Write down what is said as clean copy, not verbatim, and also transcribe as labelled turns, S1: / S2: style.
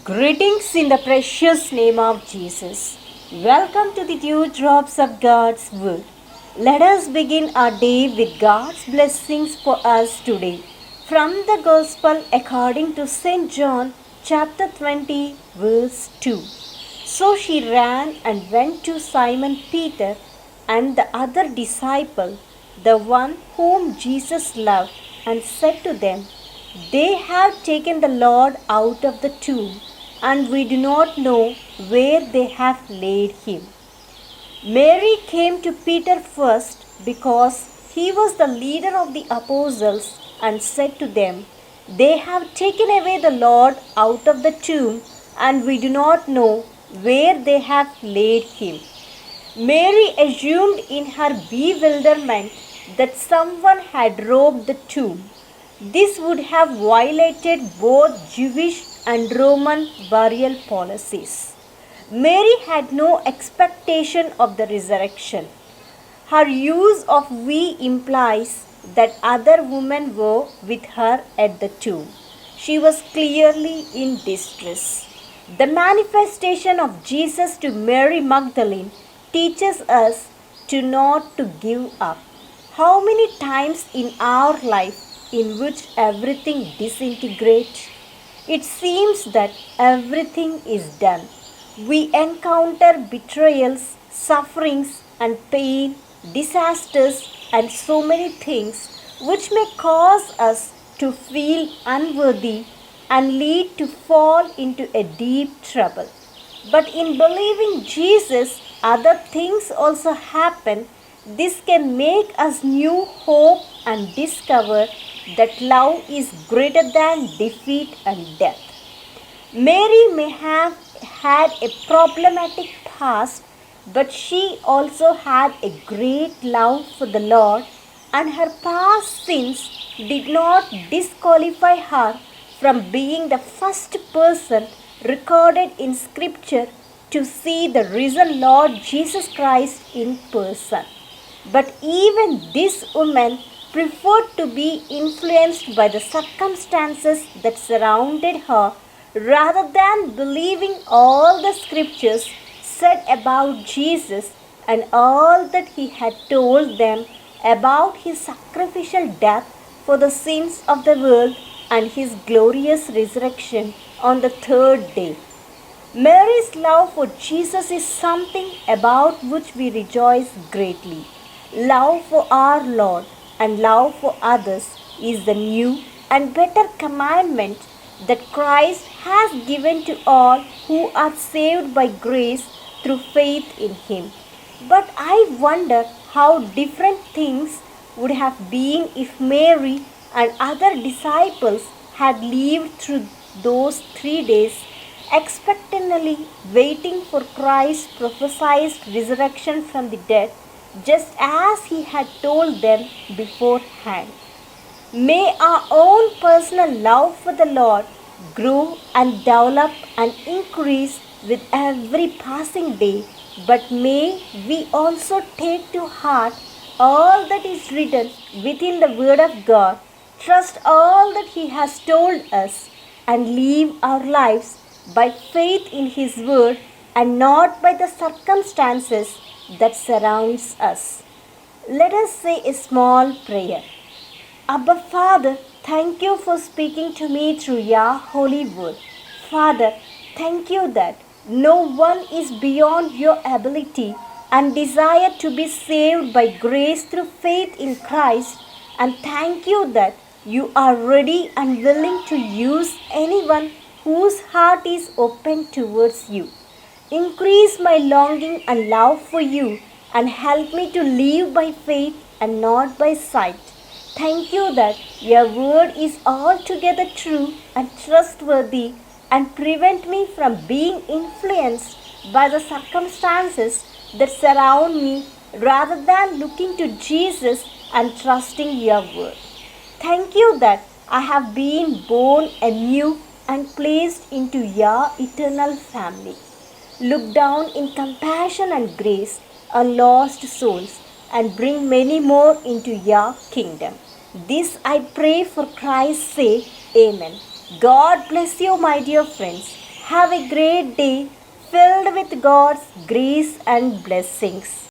S1: Greetings in the precious name of Jesus. Welcome to the Dew Drops of God's Word. Let us begin our day with God's blessings for us today. From the Gospel according to St. John, chapter 20, verse 2. So she ran and went to Simon Peter and the other disciple, the one whom Jesus loved, and said to them, They have taken the Lord out of the tomb, and we do not know where they have laid him. Mary came to Peter first because he was the leader of the apostles and said to them, They have taken away the Lord out of the tomb, and we do not know where they have laid him. Mary assumed in her bewilderment that someone had robbed the tomb. This would have violated both Jewish and Roman burial policies. Mary had no expectation of the resurrection. Her use of we implies that other women were with her at the tomb. She was clearly in distress. The manifestation of Jesus to Mary Magdalene teaches us to not to give up. How many times in our life in which everything disintegrates? It seems that everything is done. We encounter betrayals, sufferings and pain, disasters and so many things which may cause us to feel unworthy and lead to fall into a deep trouble. But in believing Jesus, other things also happen. This can make us new hope and discover that love is greater than defeat and death. Mary may have had a problematic past, but she also had a great love for the Lord, and her past sins did not disqualify her from being the first person recorded in Scripture to see the risen Lord Jesus Christ in person. But even this woman preferred to be influenced by the circumstances that surrounded her rather than believing all the scriptures said about Jesus and all that he had told them about his sacrificial death for the sins of the world and his glorious resurrection on the third day. Mary's love for Jesus is something about which we rejoice greatly. Love for our Lord and love for others is the new and better commandment that Christ has given to all who are saved by grace through faith in Him. But I wonder how different things would have been if Mary and other disciples had lived through those 3 days expectantly waiting for Christ's prophesied resurrection from the dead, just as he had told them beforehand. May our own personal love for the Lord grow and develop and increase with every passing day, but may we also take to heart all that is written within the Word of God, trust all that He has told us, and live our lives by faith in His Word and not by the circumstances that surrounds us. Let us say a small prayer. Abba Father, thank you for speaking to me through your holy word. Father, thank you that no one is beyond your ability and desire to be saved by grace through faith in Christ. And thank you that you are ready and willing to use anyone whose heart is open towards you. Increase my longing and love for you and help me to live by faith and not by sight. Thank you that your word is altogether true and trustworthy and prevent me from being influenced by the circumstances that surround me rather than looking to Jesus and trusting your word. Thank you that I have been born anew and placed into your eternal family. Look down in compassion and grace on lost souls and bring many more into your kingdom. This I pray for Christ's sake. Amen. God bless you, my dear friends. Have a great day filled with God's grace and blessings.